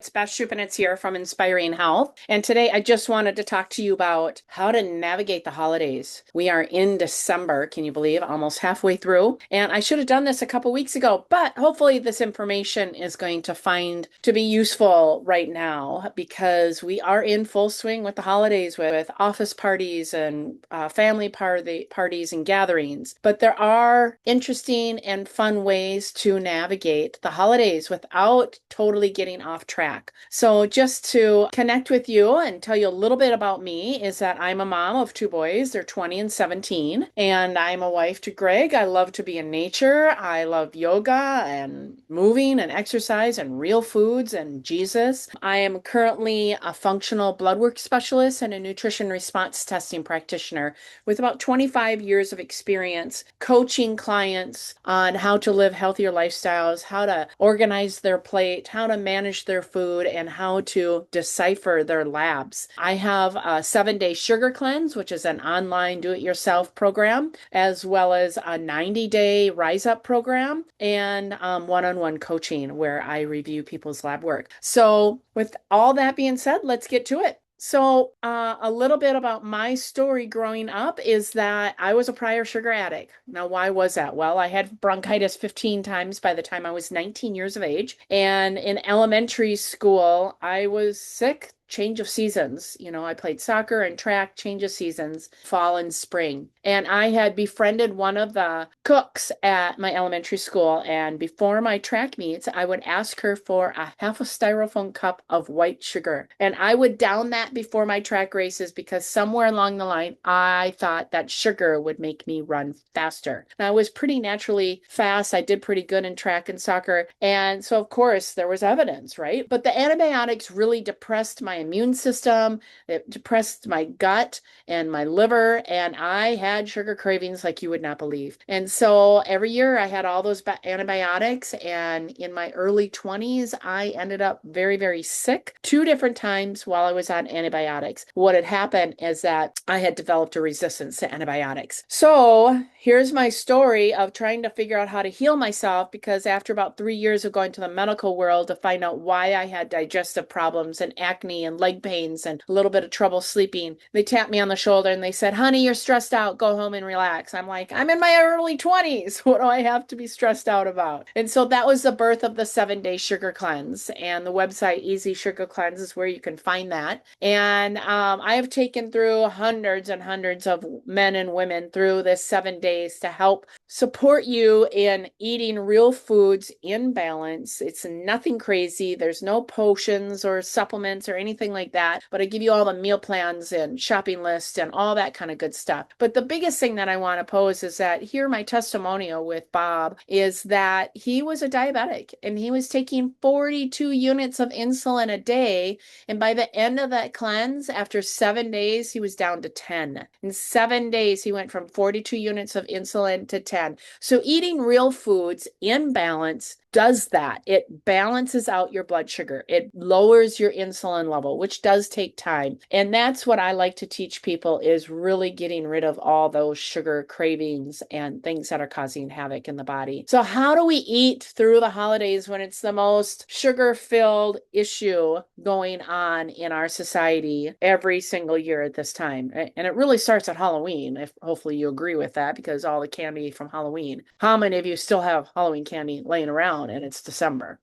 It's Beth Schupanitz here from Inspiring Health. And today I just wanted to talk to you about how to navigate the holidays. We are in December, can you believe? Almost halfway through. And I should have done this a couple weeks ago, but hopefully this information is going to find to be useful right now because we are in full swing with the holidays with office parties and family parties and gatherings. But there are interesting and fun ways to navigate the holidays without totally getting off track. So just to connect with you and tell you a little bit about me is that I'm a mom of two boys. They're 20 and 17, and I'm a wife to Greg. I love to be in nature. I love yoga and moving and exercise and real foods and Jesus. I am currently a functional blood work specialist and a nutrition response testing practitioner with about 25 years of experience coaching clients on how to live healthier lifestyles, how to organize their plate, how to manage their food, and how to decipher their labs. I have a 7-day sugar cleanse, which is an online do-it-yourself program, as well as a 90-day rise up program and one-on-one coaching where I review people's lab work. So with all that being said, let's get to it. So a little bit about my story growing up is that I was a prior sugar addict. Now, why was that? Well, I had bronchitis 15 times by the time I was 19 years of age. And in elementary school, I was sick. Change of seasons. You know, I played soccer and track, change of seasons, fall and spring. And I had befriended one of the cooks at my elementary school. And before my track meets, I would ask her for a half a styrofoam cup of white sugar. And I would down that before my track races because somewhere along the line, I thought that sugar would make me run faster. And I was pretty naturally fast. I did pretty good in track and soccer. And so, of course, there was evidence, right? But the antibiotics really depressed my immune system. It depressed my gut and my liver, and I had sugar cravings like you would not believe. And so every year I had all those antibiotics, and in my early 20s, I ended up very, very sick 2 different times while I was on antibiotics. What had happened is that I had developed a resistance to antibiotics. So here's my story of trying to figure out how to heal myself because after about 3 years of going to the medical world to find out why I had digestive problems and acne and leg pains and a little bit of trouble sleeping, they tapped me on the shoulder and they said, honey, you're stressed out. Go home and relax. I'm like, I'm in my early 20s. What do I have to be stressed out about? And so that was the birth of the 7-day sugar cleanse. And the website Easy Sugar Cleanse is where you can find that. And I have taken through hundreds and hundreds of men and women through this 7 days to help support you in eating real foods in balance. It's nothing crazy. There's no potions or supplements or anything like that, but I give you all the meal plans and shopping lists and all that kind of good stuff. But the biggest thing that I want to pose is that here my testimonial with Bob is that he was a diabetic and he was taking 42 units of insulin a day. And by the end of that cleanse, after 7 days, he was down to 10. In 7 days, he went from 42 units of insulin to 10. So eating real foods in balance does that. It balances out your blood sugar. It lowers your insulin level, which does take time. And that's what I like to teach people is really getting rid of all those sugar cravings and things that are causing havoc in the body. So how do we eat through the holidays when it's the most sugar-filled issue going on in our society every single year at this time? And it really starts at Halloween, if hopefully you agree with that, because all the candy from Halloween. How many of you still have Halloween candy laying around? And it's December.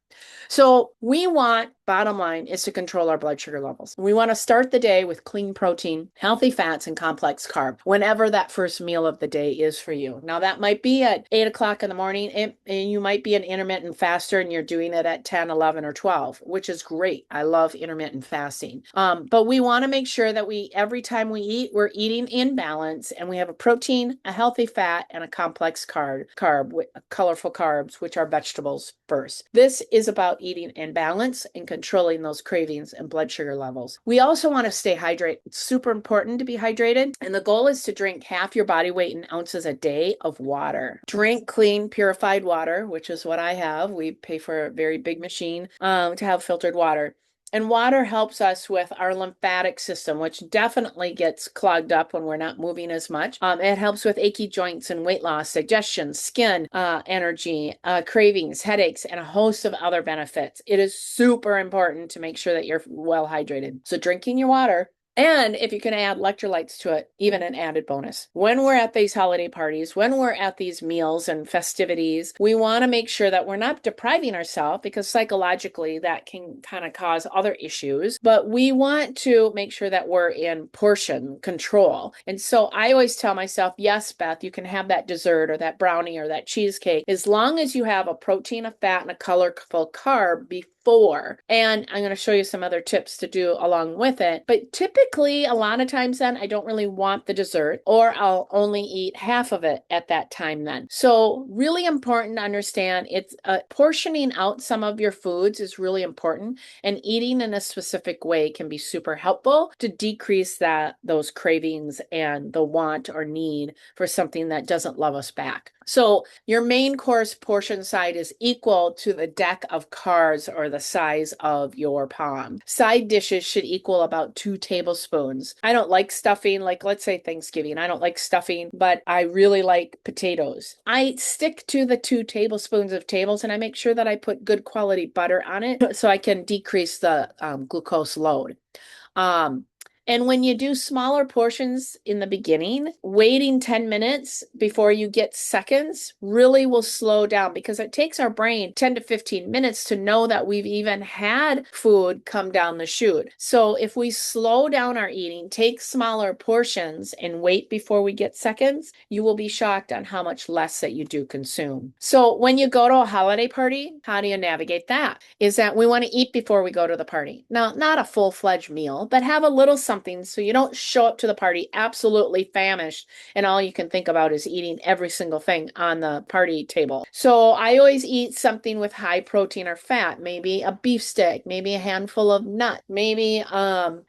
So we want, bottom line, is to control our blood sugar levels. We want to start the day with clean protein, healthy fats, and complex carb, whenever that first meal of the day is for you. Now, that might be at 8 o'clock in the morning, and you might be an intermittent faster and you're doing it at 10, 11, or 12, which is great. I love intermittent fasting. But we want to make sure that every time we eat, we're eating in balance, and we have a protein, a healthy fat, and a complex carb, colorful carbs, which are vegetables first. This is about eating in balance and controlling those cravings and blood sugar levels. We also want to stay hydrated. It's super important to be hydrated. And the goal is to drink half your body weight in ounces a day of water. Drink clean, purified water, which is what I have. We pay for a very big machine to have filtered water. And water helps us with our lymphatic system, which definitely gets clogged up when we're not moving as much. It helps with achy joints and weight loss, digestion, skin, energy, cravings, headaches, and a host of other benefits. It is super important to make sure that you're well hydrated. So drinking your water. And if you can add electrolytes to it, even an added bonus. When we're at these holiday parties, when we're at these meals and festivities, we want to make sure that we're not depriving ourselves, because psychologically that can kind of cause other issues. But we want to make sure that we're in portion control. And so I always tell myself, yes, Beth, you can have that dessert or that brownie or that cheesecake, as long as you have a protein, a fat, and a colorful carb before. And I'm going to show you some other tips to do along with it. But typically, a lot of times then, I don't really want the dessert, or I'll only eat half of it at that time then. So really important to understand, it's portioning out some of your foods is really important, and eating in a specific way can be super helpful to decrease those cravings and the want or need for something that doesn't love us back. So your main course portion size is equal to the deck of cards or the size of your palm. Side dishes should equal about 2 tablespoons. I don't like stuffing, like let's say Thanksgiving. I don't like stuffing, but I really like potatoes. I stick to the 2 tablespoons of tables, and I make sure that I put good quality butter on it so I can decrease the glucose load. And when you do smaller portions in the beginning, waiting 10 minutes before you get seconds really will slow down, because it takes our brain 10 to 15 minutes to know that we've even had food come down the chute. So if we slow down our eating, take smaller portions, and wait before we get seconds, you will be shocked on how much less that you do consume. So when you go to a holiday party, how do you navigate that? Is that we want to eat before we go to the party. Now, not a full-fledged meal, but have a little something so you don't show up to the party absolutely famished and all you can think about is eating every single thing on the party table. So I always eat something with high protein or fat, maybe a beef stick, maybe a handful of nut, maybe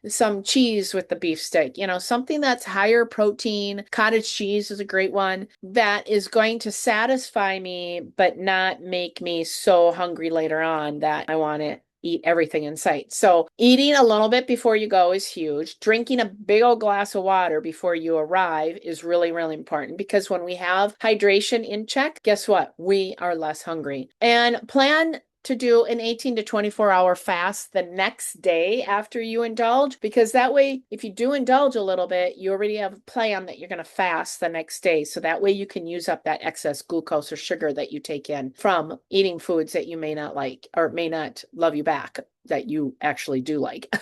some cheese with the beef stick, something that's higher protein. Cottage cheese is a great one that is going to satisfy me but not make me so hungry later on that I want it eat everything in sight. So eating a little bit before you go is huge. Drinking a big old glass of water before you arrive is really, really important, because when we have hydration in check, guess what? We are less hungry. And plan to do an 18 to 24-hour fast the next day after you indulge, because that way, if you do indulge a little bit, you already have a plan that you're going to fast the next day. So that way you can use up that excess glucose or sugar that you take in from eating foods that you may not like or may not love you back, that you actually do like.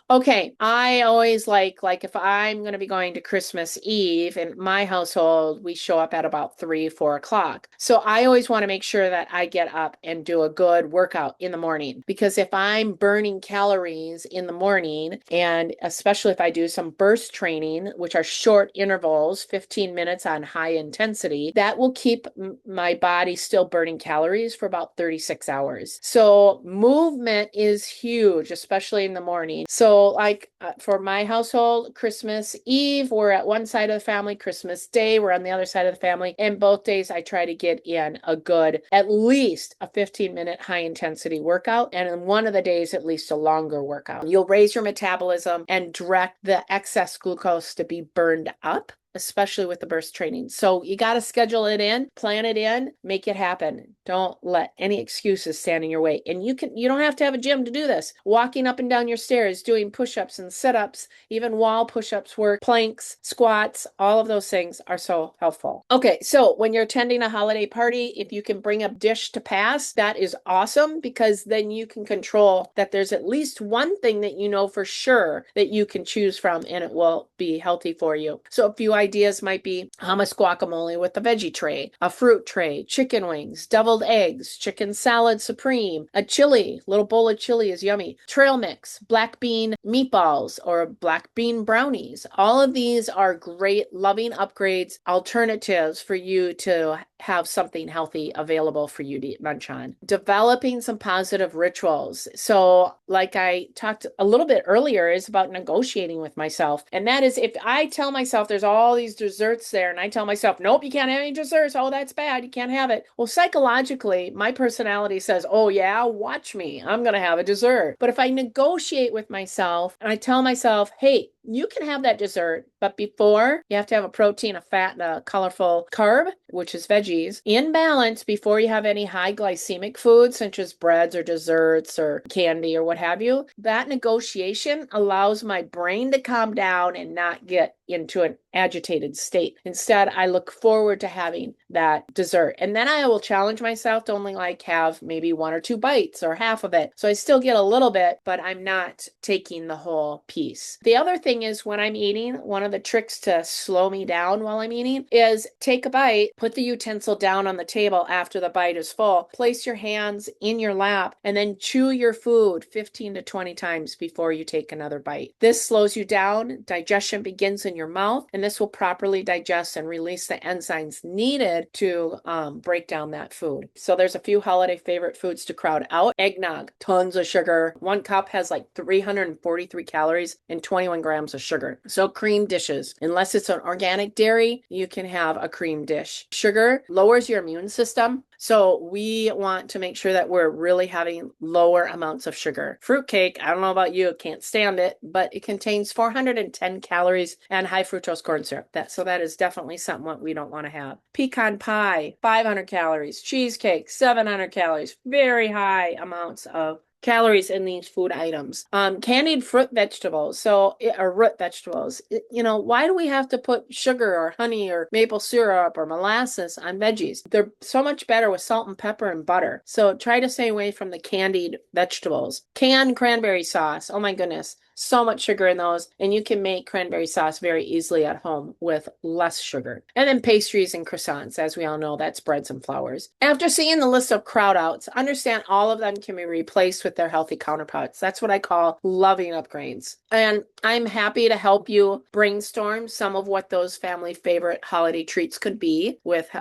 Okay, I always like if I'm going to be going to Christmas Eve, in my household, we show up at about 3, 4 o'clock. So I always want to make sure that I get up and do a good workout in the morning, because if I'm burning calories in the morning, and especially if I do some burst training, which are short intervals, 15 minutes on high intensity, that will keep my body still burning calories for about 36 hours. So movement is huge, especially in the morning. So like for my household, Christmas Eve, we're at one side of the family. Christmas Day, we're on the other side of the family. And both days I try to get in a good, at least a 15-minute high intensity workout. And in one of the days, at least a longer workout. You'll raise your metabolism and direct the excess glucose to be burned up, especially with the burst training. So you got to schedule it in, plan it in, make it happen. Don't let any excuses stand in your way. And you don't have to have a gym to do this. Walking up and down your stairs, doing push-ups and sit-ups, even wall push-ups work, planks, squats, all of those things are so helpful. Okay, so when you're attending a holiday party, if you can bring a dish to pass, that is awesome, because then you can control that there's at least one thing that you know for sure that you can choose from, and it will be healthy for you. So a few ideas might be hummus guacamole with a veggie tray, a fruit tray, chicken wings, deviled eggs, chicken salad supreme, a chili, little bowl of chili is yummy, trail mix, black bean meatballs, or black bean brownies. All of these are great, loving upgrades, alternatives for you to have something healthy available for you to munch on. Developing some positive rituals. So like I talked a little bit earlier, is about negotiating with myself. And that is, if I tell myself there's all all these desserts there and I tell myself, nope, you can't have any desserts. Oh, that's bad. You can't have it. Well, psychologically, my personality says, oh yeah, watch me. I'm going to have a dessert. But if I negotiate with myself and I tell myself, hey, you can have that dessert, but before you have to have a protein, a fat, and a colorful carb, which is veggies, in balance before you have any high glycemic foods, such as breads or desserts or candy or what have you. That negotiation allows my brain to calm down and not get into an agitated state. Instead, I look forward to having that dessert. And then I will challenge myself to only have maybe 1 or 2 bites or half of it. So I still get a little bit, but I'm not taking the whole piece. The other thing is when I'm eating, one of the tricks to slow me down while I'm eating is take a bite, put the utensil down on the table after the bite is full, place your hands in your lap, and then chew your food 15 to 20 times before you take another bite. This slows you down. Digestion begins in your mouth, and this will properly digest and release the enzymes needed to break down that food. So there's a few holiday favorite foods to crowd out. Eggnog, tons of sugar. 1 cup has 343 calories and 21 grams of sugar. So cream dishes, unless it's an organic dairy, you can have a cream dish. Sugar lowers your immune system. So we want to make sure that we're really having lower amounts of sugar. Fruitcake, I don't know about you, can't stand it, but it contains 410 calories and high fructose corn syrup. So that is definitely something that we don't want to have. Pecan pie, 500 calories. Cheesecake, 700 calories. Very high amounts of calories in these food items. Candied fruit vegetables, or root vegetables. Why do we have to put sugar or honey or maple syrup or molasses on veggies? They're so much better with salt and pepper and butter. So try to stay away from the candied vegetables. Canned cranberry sauce. Oh my goodness. So much sugar in those, and you can make cranberry sauce very easily at home with less sugar. And then pastries and croissants, as we all know, that's breads and flours. After seeing the list of crowd outs, understand all of them can be replaced with their healthy counterparts. That's what I call loving upgrades. And I'm happy to help you brainstorm some of what those family favorite holiday treats could be with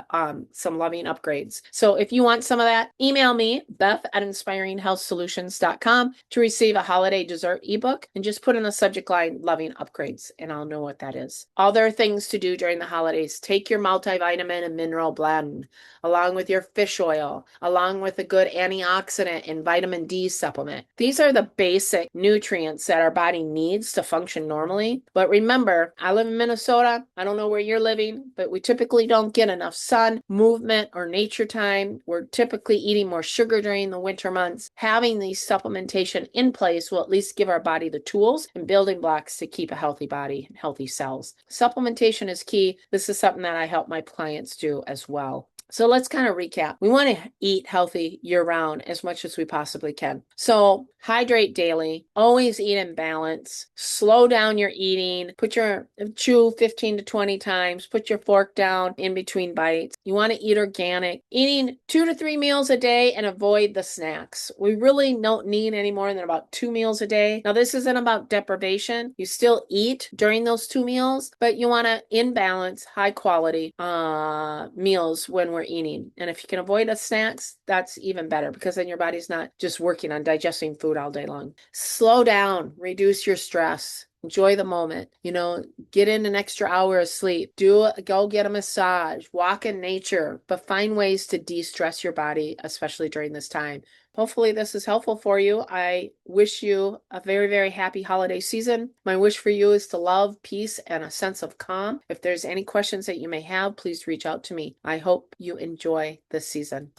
some loving upgrades. So if you want some of that, email me, Beth at inspiringhealthsolutions.com, to receive a holiday dessert ebook, and just put in the subject line loving upgrades and I'll know what that is. Other things to do during the holidays: take your multivitamin and mineral blend along with your fish oil, along with a good antioxidant and vitamin D supplement. These are the basic nutrients that our body needs to function normally. But remember, I live in Minnesota. I don't know where you're living, but we typically don't get enough sun, movement, or nature time. We're typically eating more sugar during the winter months. Having these supplementation in place will at least give our body the tools and building blocks to keep a healthy body and healthy cells. Supplementation is key. This is something that I help my clients do as well. So let's kind of recap. We want to eat healthy year-round as much as we possibly can. So hydrate daily, always eat in balance, slow down your eating, chew 15 to 20 times, put your fork down in between bites. You want to eat organic, eating 2 to 3 meals a day and avoid the snacks. We really don't need any more than about 2 meals a day. Now, this isn't about deprivation. You still eat during those 2 meals, but you want to in balance, high quality meals when we're eating. And if you can avoid the snacks, that's even better, because then your body's not just working on digesting food all day long. Slow down, reduce your stress. Enjoy the moment. Get in an extra hour of sleep. Go get a massage. Walk in nature. But find ways to de-stress your body, especially during this time. Hopefully this is helpful for you. I wish you a very, very happy holiday season. My wish for you is to love, peace, and a sense of calm. If there's any questions that you may have, please reach out to me. I hope you enjoy this season.